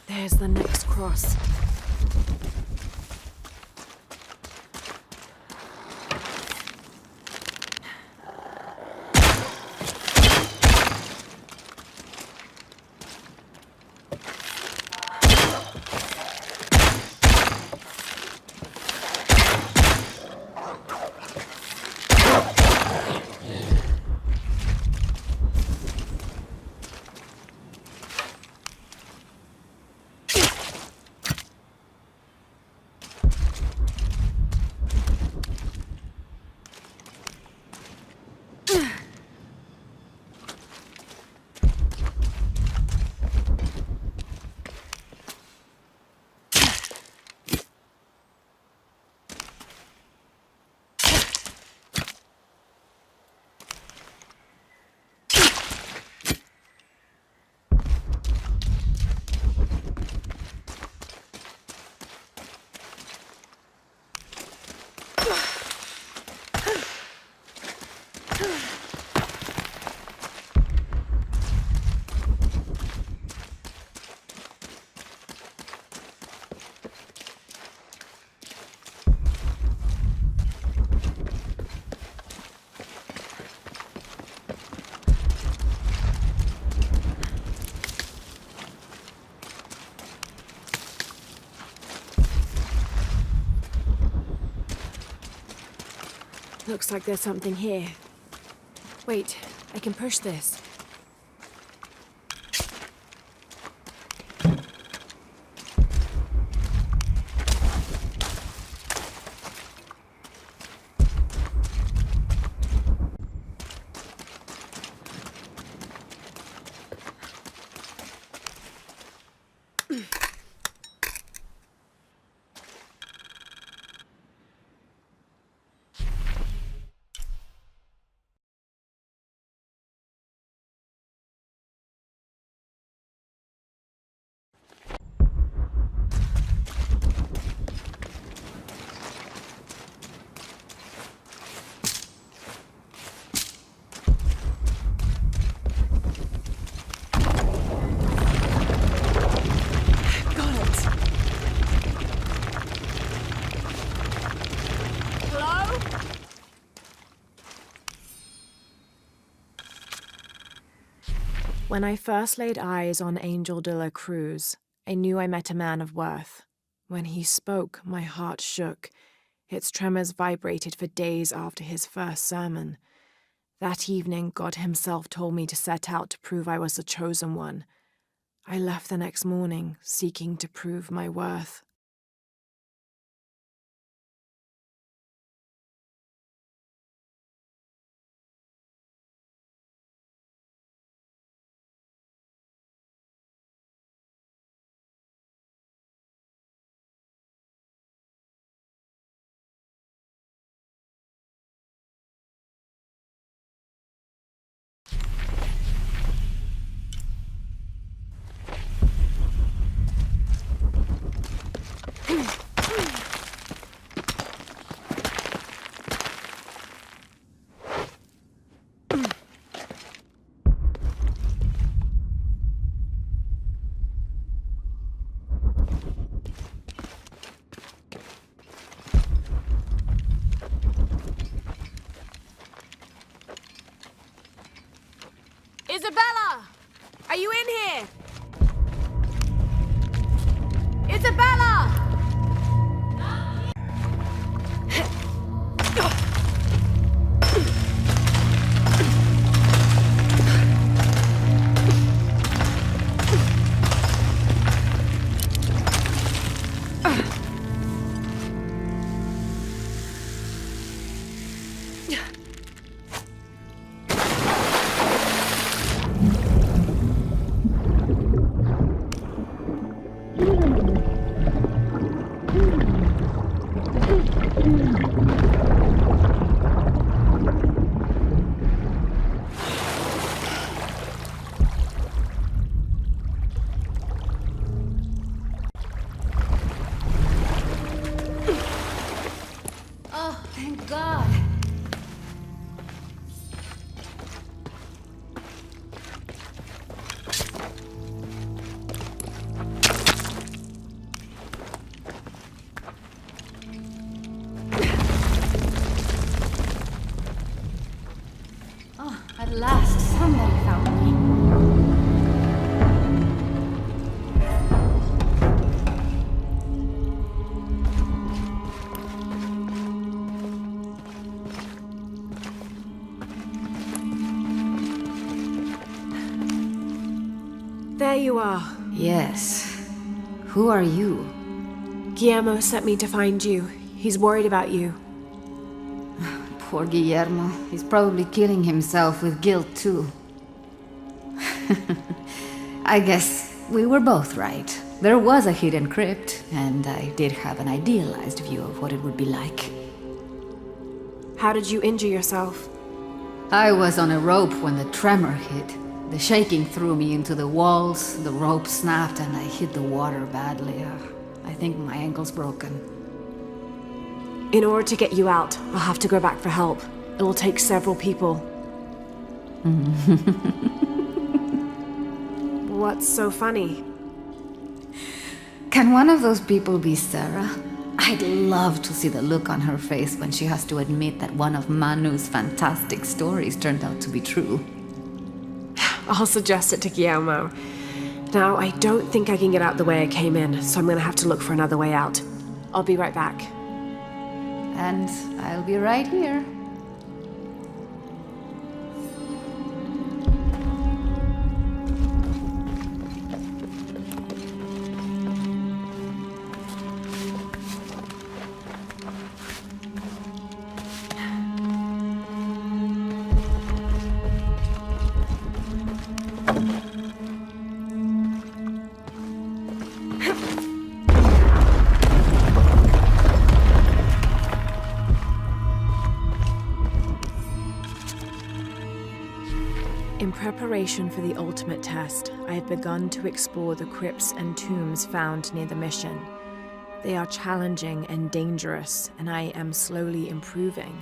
There's the next cross. Looks like there's something here. Wait, I can push this. When I first laid eyes on Angel de la Cruz, I knew I met a man of worth. When he spoke, my heart shook. Its tremors vibrated for days after his first sermon. That evening, God himself told me to set out to prove I was the chosen one. I left the next morning, seeking to prove my worth. Isabella! Are you in here? Isabella! you are. Yes. Who are you? Guillermo sent me to find you. He's worried about you. Poor Guillermo. He's probably killing himself with guilt, too. I guess we were both right. There was a hidden crypt, and I did have an idealized view of what it would be like. How did you injure yourself? I was on a rope when the tremor hit. The shaking threw me into the walls, the rope snapped, and I hit the water badly. I think my ankle's broken. In order to get you out, I'll have to go back for help. It'll take several people. What's so funny? Can one of those people be Sarah? I'd love to see the look on her face when she has to admit that one of Manu's fantastic stories turned out to be true. I'll suggest it to Guillermo. Now, I don't think I can get out the way I came in, so I'm gonna have to look for another way out. I'll be right back. And I'll be right here. In preparation for the ultimate test, I have begun to explore the crypts and tombs found near the mission. They are challenging and dangerous, and I am slowly improving.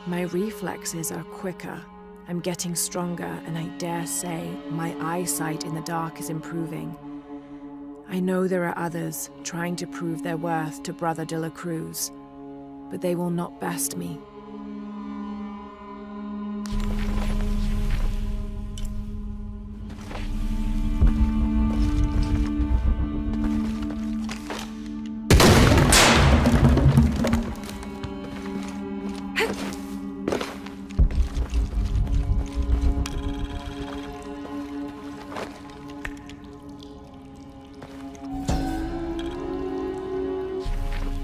My reflexes are quicker, I'm getting stronger, and I dare say my eyesight in the dark is improving. I know there are others trying to prove their worth to Brother de la Cruz, but they will not best me.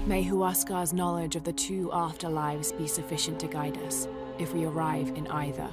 May Huascar's knowledge of the two afterlives be sufficient to guide us, if we arrive in either.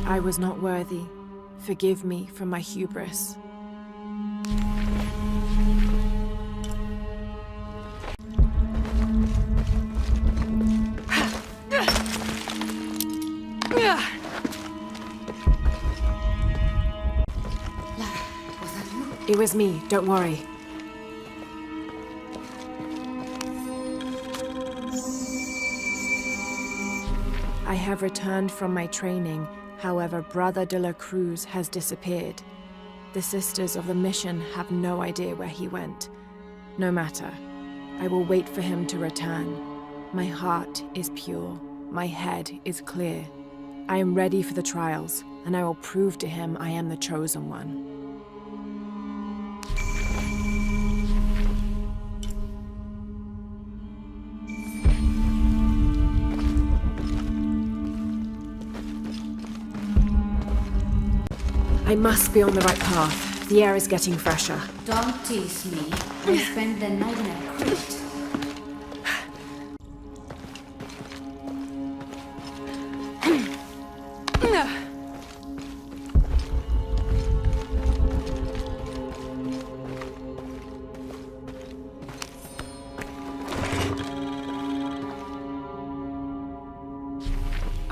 I was not worthy. Forgive me for my hubris. It was me, don't worry. I have returned from my training. However, Brother de la Cruz has disappeared. The Sisters of the Mission have no idea where he went. No matter. I will wait for him to return. My heart is pure. My head is clear. I am ready for the trials, and I will prove to him I am the chosen one. I must be on the right path. The air is getting fresher. Don't tease me. I spent the night in a crypt.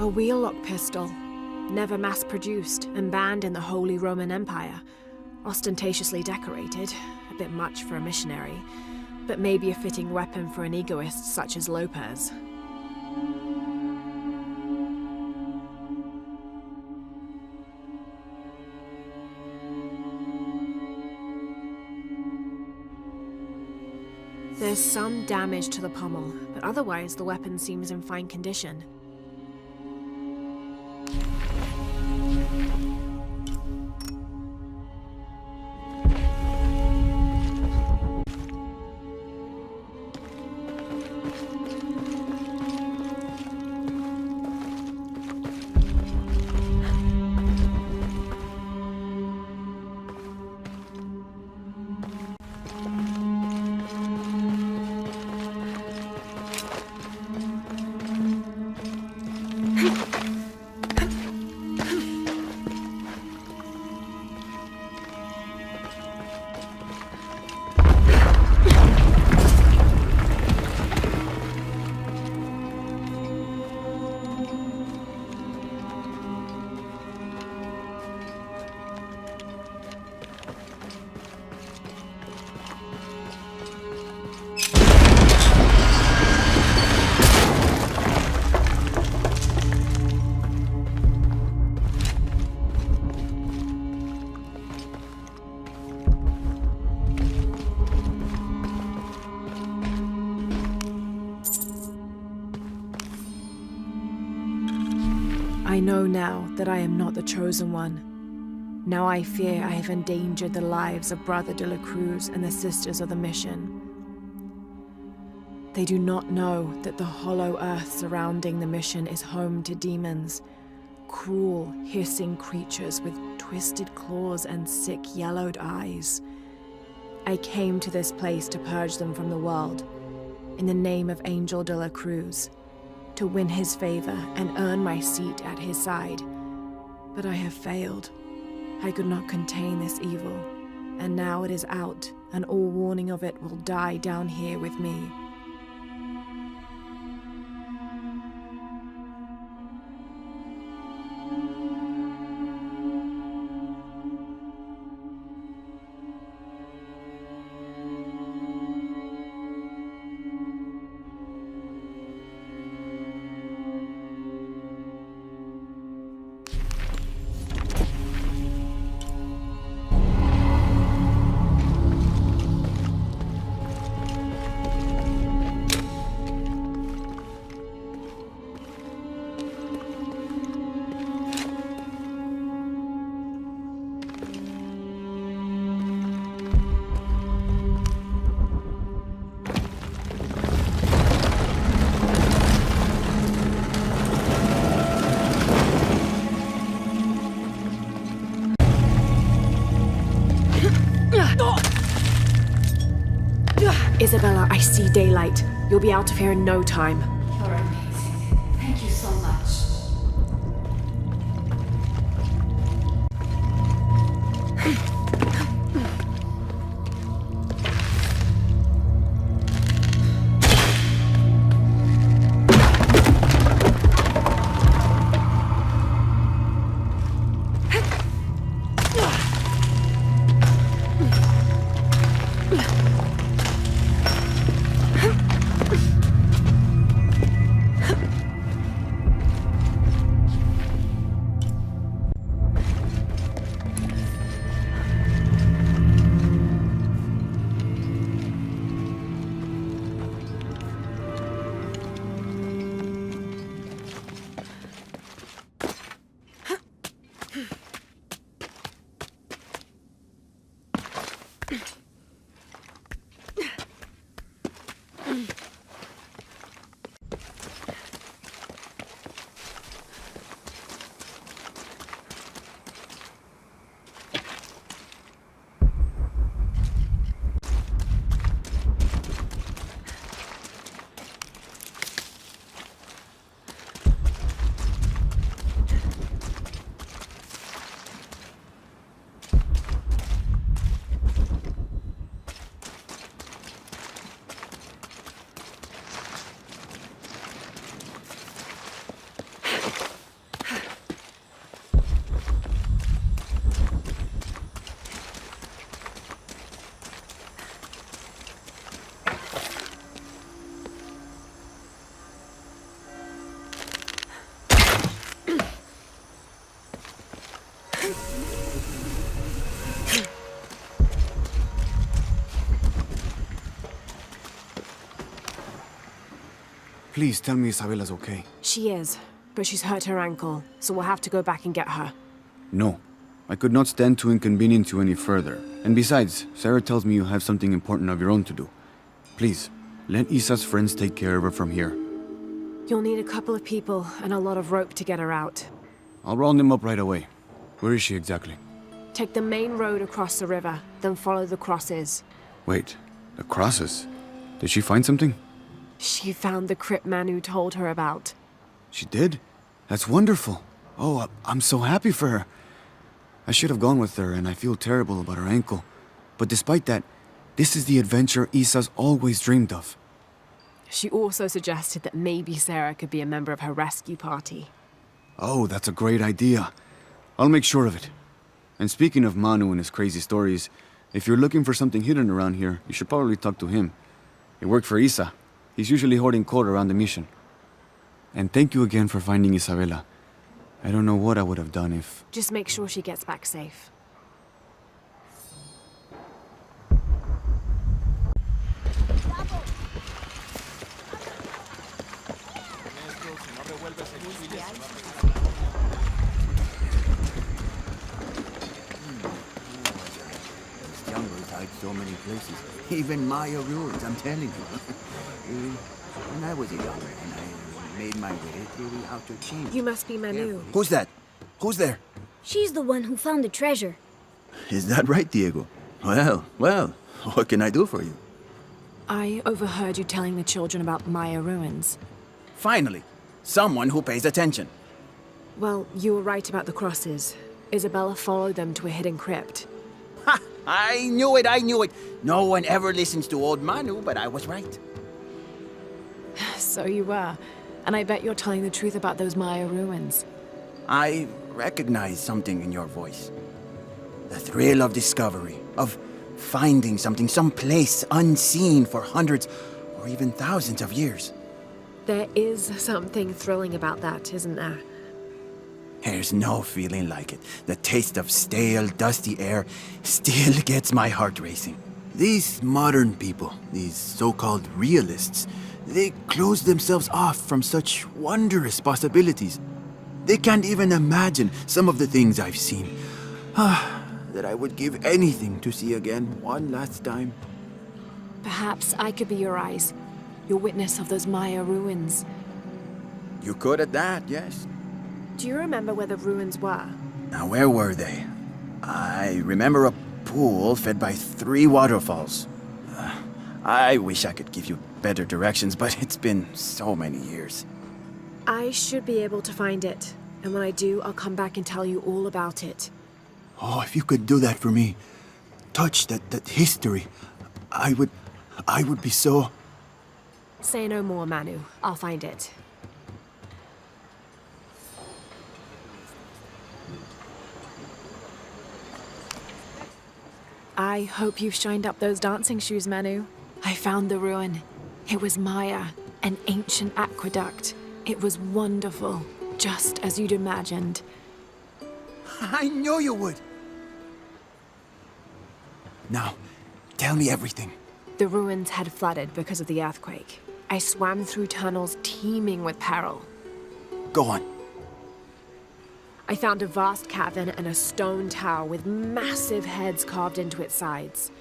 A wheel-lock pistol, never mass-produced and banned in the Holy Roman Empire. Ostentatiously decorated, a bit much for a missionary, but maybe a fitting weapon for an egoist such as Lopez. There's some damage to the pommel, but otherwise the weapon seems in fine condition. I know now that I am not the chosen one. Now I fear I have endangered the lives of Brother de la Cruz and the Sisters of the Mission. They do not know that the hollow earth surrounding the mission is home to demons, cruel, hissing creatures with twisted claws and sick, yellowed eyes. I came to this place to purge them from the world, in the name of Angel de la Cruz, to win his favor and earn my seat at his side. But I have failed. I could not contain this evil, and now it is out, and all warning of it will die down here with me. Isabella, I see daylight. You'll be out of here in no time. You're amazing. Thank you so much. Please tell me Isabella's okay. She is, but she's hurt her ankle, so we'll have to go back and get her. No. I could not stand to inconvenience you any further. And besides, Sarah tells me you have something important of your own to do. Please, let Isa's friends take care of her from here. You'll need a couple of people and a lot of rope to get her out. I'll round them up right away. Where is she exactly? Take the main road across the river, then follow the crosses. Wait, the crosses? Did she find something? She found the crypt Manu told her about. She did? That's wonderful. Oh, I'm so happy for her. I should have gone with her, and I feel terrible about her ankle. But despite that, this is the adventure Isa's always dreamed of. She also suggested that maybe Sarah could be a member of her rescue party. Oh, that's a great idea. I'll make sure of it. And speaking of Manu and his crazy stories, if you're looking for something hidden around here, you should probably talk to him. He worked for Isa. He's usually hoarding coal around the mission. And thank you again for finding Isabella. I don't know what I would have done if... Just make sure she gets back safe. This jungle hides so many places. Even Maya ruins, I'm telling you. When I was a young man, I made my way through the outer chamber. You must be Manu. Who's that? Who's there? She's the one who found the treasure. Is that right, Diego? Well, what can I do for you? I overheard you telling the children about Maya ruins. Finally, someone who pays attention. Well, you were right about the crosses. Isabella followed them to a hidden crypt. Ha! I knew it! No one ever listens to old Manu, but I was right. So you were. And I bet you're telling the truth about those Maya ruins. I recognize something in your voice. The thrill of discovery, of finding something someplace unseen for hundreds or even thousands of years. There is something thrilling about that, isn't there? There's no feeling like it. The taste of stale, dusty air still gets my heart racing. These modern people, these so-called realists, they close themselves off from such wondrous possibilities. They can't even imagine some of the things I've seen. That I would give anything to see again one last time. Perhaps I could be your eyes, your witness of those Maya ruins. You could at that, yes. Do you remember where the ruins were? Now, where were they? I remember a pool fed by 3 waterfalls. I wish I could give you better directions, but it's been so many years. I should be able to find it. And when I do, I'll come back and tell you all about it. Oh, if you could do that for me. Touch that history. I would be so... Say no more, Manu. I'll find it. I hope you've shined up those dancing shoes, Manu. I found the ruin. It was Maya, an ancient aqueduct. It was wonderful, just as you'd imagined. I knew you would! Now, tell me everything. The ruins had flooded because of the earthquake. I swam through tunnels teeming with peril. Go on. I found a vast cavern and a stone tower with massive heads carved into its sides.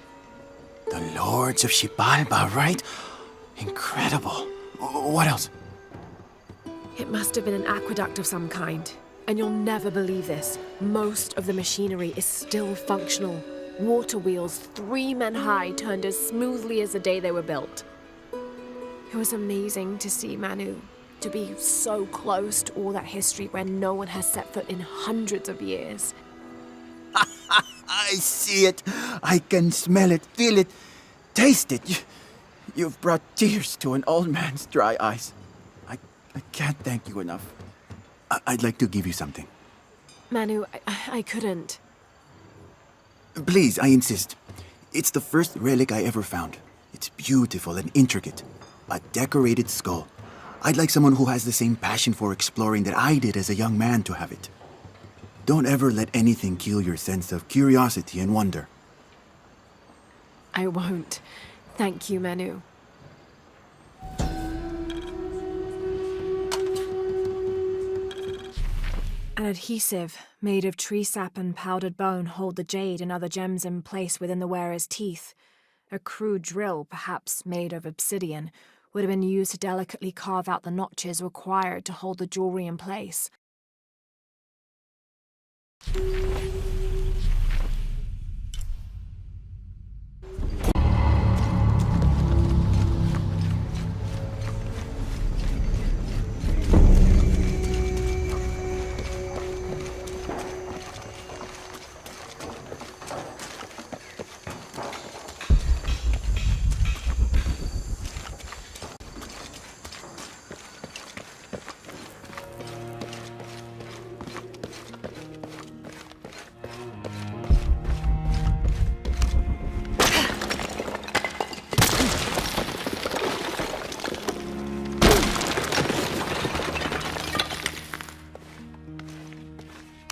The Lords of Xibalba, right? Incredible. What else? It must have been an aqueduct of some kind. And you'll never believe this. Most of the machinery is still functional. Water wheels 3 men high turned as smoothly as the day they were built. It was amazing to see, Manu. To be so close to all that history where no one has set foot in hundreds of years. I see it. I can smell it, feel it, taste it. You've brought tears to an old man's dry eyes. I can't thank you enough. I'd like to give you something. Manu, I couldn't. Please, I insist. It's the first relic I ever found. It's beautiful and intricate. A decorated skull. I'd like someone who has the same passion for exploring that I did as a young man to have it. Don't ever let anything kill your sense of curiosity and wonder. I won't. Thank you, Manu. adhesive, made of tree sap and powdered bone, hold the jade and other gems in place within the wearer's teeth. A crude drill, perhaps made of obsidian, would have been used to delicately carve out the notches required to hold the jewelry in place.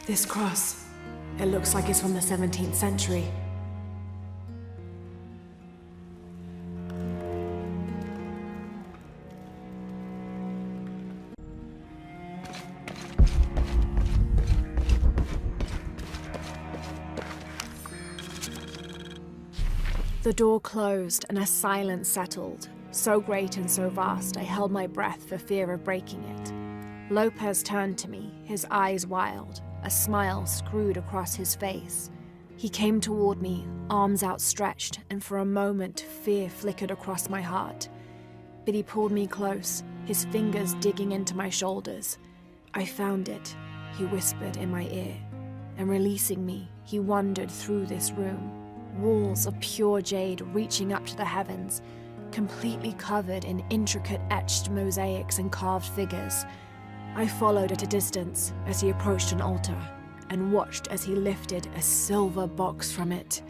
This cross, it looks like it's from the 17th century. The door closed and a silence settled, so great and so vast I held my breath for fear of breaking it. Lopez turned to me, his eyes wild, a smile screwed across his face. He came toward me, arms outstretched, and for a moment fear flickered across my heart. But he pulled me close, his fingers digging into my shoulders. "I found it," he whispered in my ear, and releasing me, he wandered through this room. Walls of pure jade reaching up to the heavens, completely covered in intricate etched mosaics and carved figures. I followed at a distance as he approached an altar and watched as he lifted a silver box from it.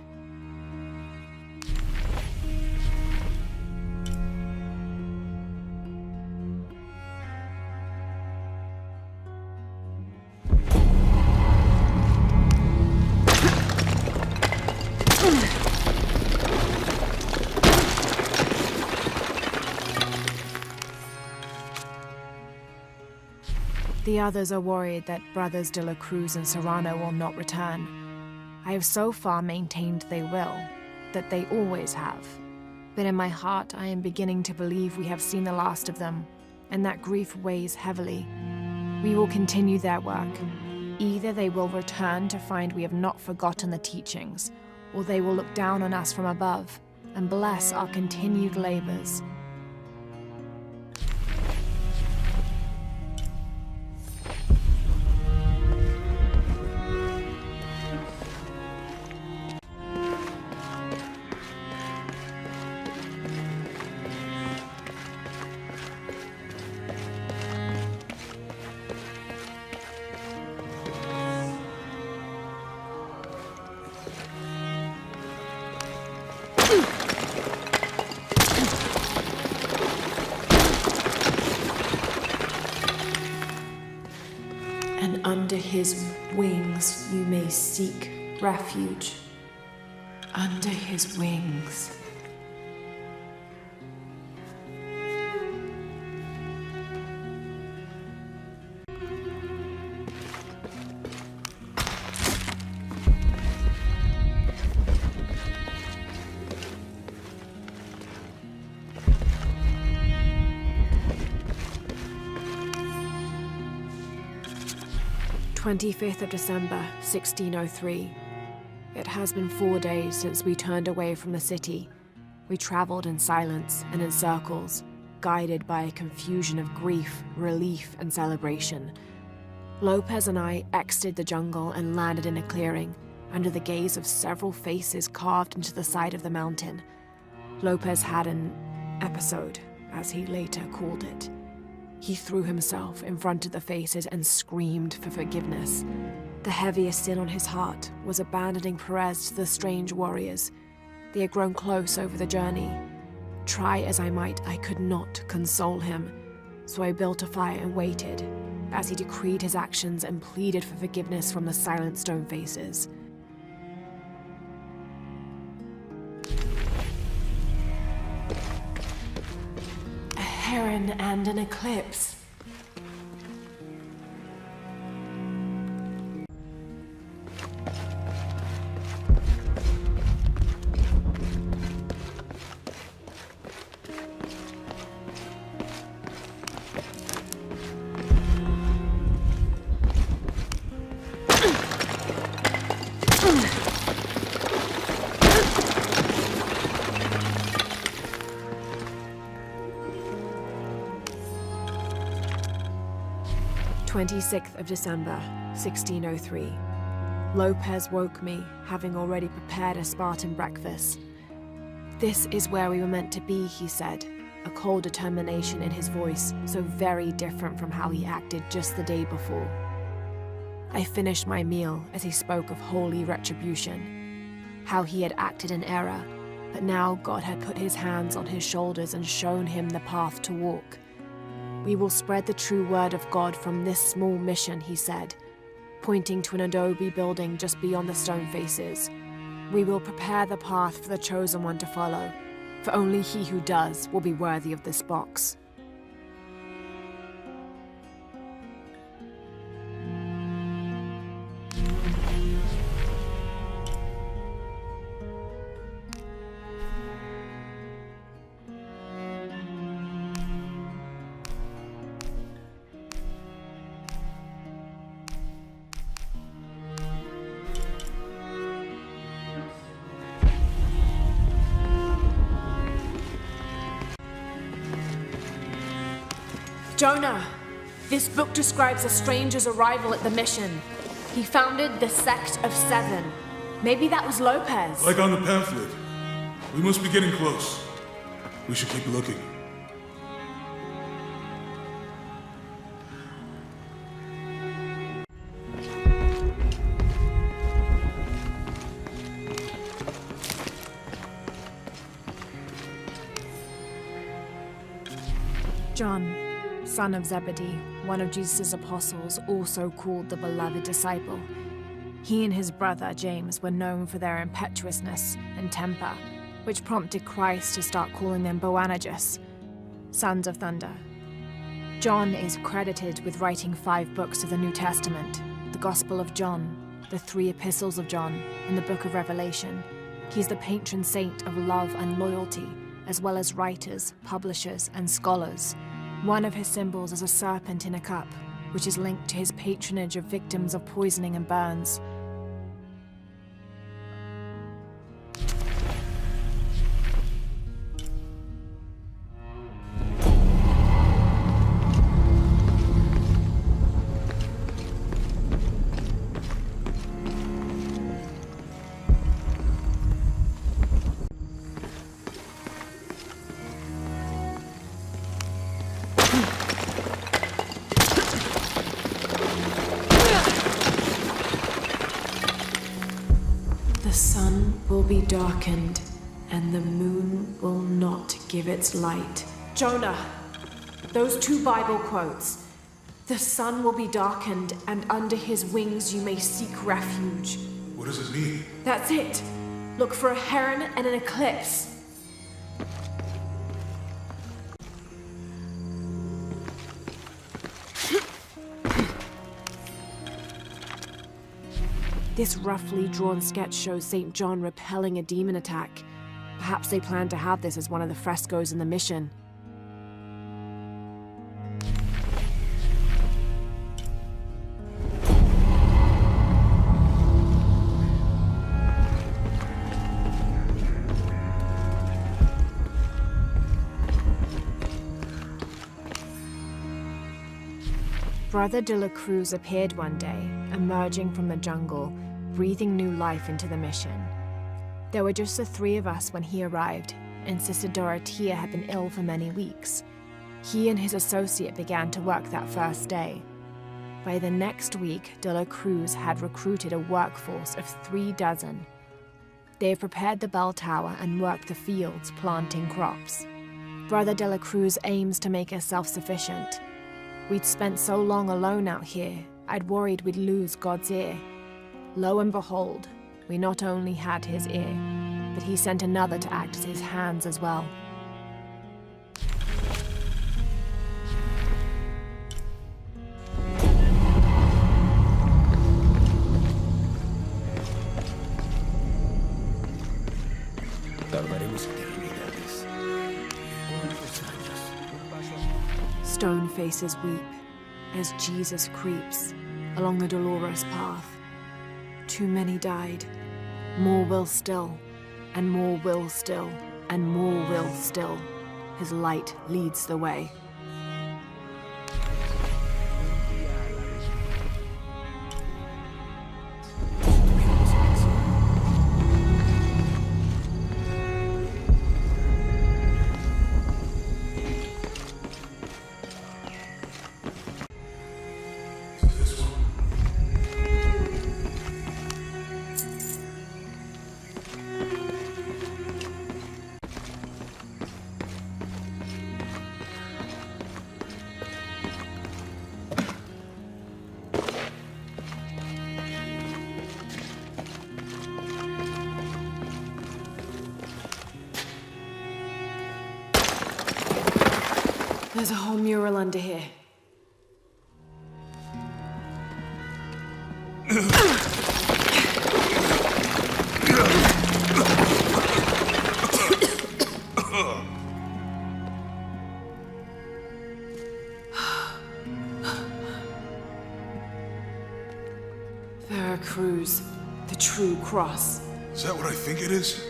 The others are worried that Brothers de la Cruz and Serrano will not return. I have so far maintained they will, that they always have. But in my heart, I am beginning to believe we have seen the last of them, and that grief weighs heavily. We will continue their work. Either they will return to find we have not forgotten the teachings, or they will look down on us from above and bless our continued labors. And under his wings you may seek refuge. Under his wings. "25th of December, 1603. It has been 4 days since we turned away from the city. We traveled in silence and in circles, guided by a confusion of grief, relief, and celebration. Lopez and I exited the jungle and landed in a clearing, under the gaze of several faces carved into the side of the mountain. Lopez had an episode, as he later called it. He threw himself in front of the faces and screamed for forgiveness. The heaviest sin on his heart was abandoning Perez to the strange warriors. They had grown close over the journey. Try as I might, I could not console him, so I built a fire and waited, as he decreed his actions and pleaded for forgiveness from the silent stone faces. A heron and an eclipse. 26th of December, 1603. Lopez woke me, having already prepared a Spartan breakfast. "This is where we were meant to be," he said, a cold determination in his voice, so very different from how he acted just the day before. I finished my meal as he spoke of holy retribution, how he had acted in error, but now God had put his hands on his shoulders and shown him the path to walk. "We will spread the true word of God from this small mission," he said, pointing to an adobe building just beyond the stone faces. "We will prepare the path for the chosen one to follow, for only he who does will be worthy of this box." Jonah, this book describes a stranger's arrival at the mission. He founded the Sect of Seven. Maybe that was Lopez. Like on the pamphlet. We must be getting close. We should keep looking. John, son of Zebedee, one of Jesus' apostles, also called the beloved disciple. He and his brother James were known for their impetuousness and temper, which prompted Christ to start calling them Boanerges, sons of thunder. John is credited with writing 5 books of the New Testament, the Gospel of John, the 3 epistles of John, and the Book of Revelation. He's the patron saint of love and loyalty, as well as writers, publishers, and scholars. One of his symbols is a serpent in a cup, which is linked to his patronage of victims of poisoning and burns. The sun will be darkened, and the moon will not give its light. Jonah, those 2 Bible quotes. The sun will be darkened, and under his wings you may seek refuge. What does it mean? That's it. Look for a heron and an eclipse. This roughly drawn sketch shows St. John repelling a demon attack. Perhaps they plan to have this as one of the frescoes in the mission. Brother de la Cruz appeared one day, emerging from the jungle, breathing new life into the mission. There were just the 3 of us when he arrived, and Sister Dorothea had been ill for many weeks. He and his associate began to work that first day. By the next week, de la Cruz had recruited a workforce of 3 dozen. They had prepared the bell tower and worked the fields, planting crops. Brother de la Cruz aims to make us self-sufficient. We'd spent so long alone out here, I'd worried we'd lose God's ear. Lo and behold, we not only had his ear, but he sent another to act as his hands as well. Stone faces weep as Jesus creeps along the dolorous path. Too many died. More will still, and more will still, and more will still. His light leads the way. There's a whole mural under here. Veracruz, the true cross. Is that what I think it is?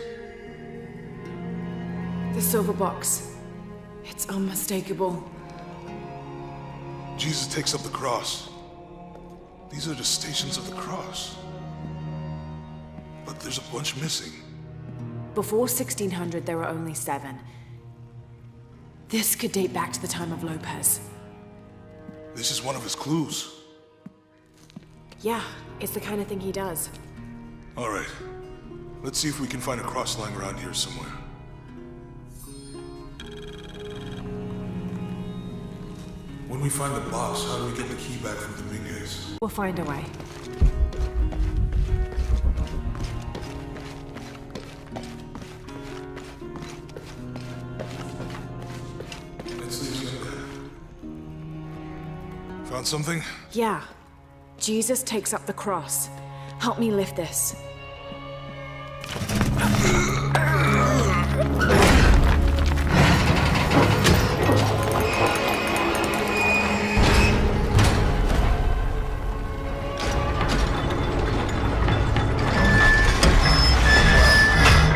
The silver box. It's unmistakable. Jesus takes up the cross. These are the stations of the cross. But there's a bunch missing. Before 1600, there were only 7. This could date back to the time of Lopez. This is one of his clues. Yeah, it's the kind of thing he does. All right. Let's see if we can find a cross lying around here somewhere. When we find the box, how do we get the key back from Dominguez? We'll find a way. Let's leave it there. Found something? Yeah. Jesus takes up the cross. Help me lift this.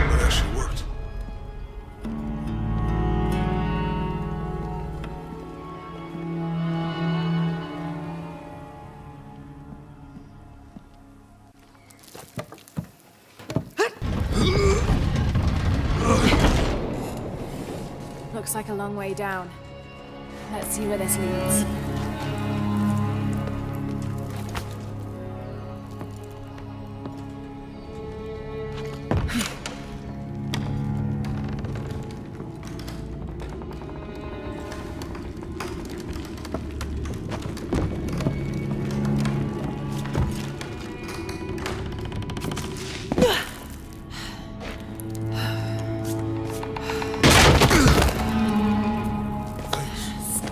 That actually worked. Looks like a long way down. Let's see where this leads.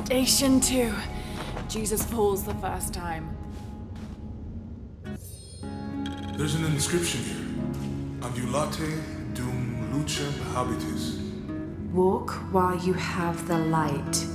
Station 2. Jesus falls the first time. There's an inscription here. Ambulate dum lucem habitis. Walk while you have the light.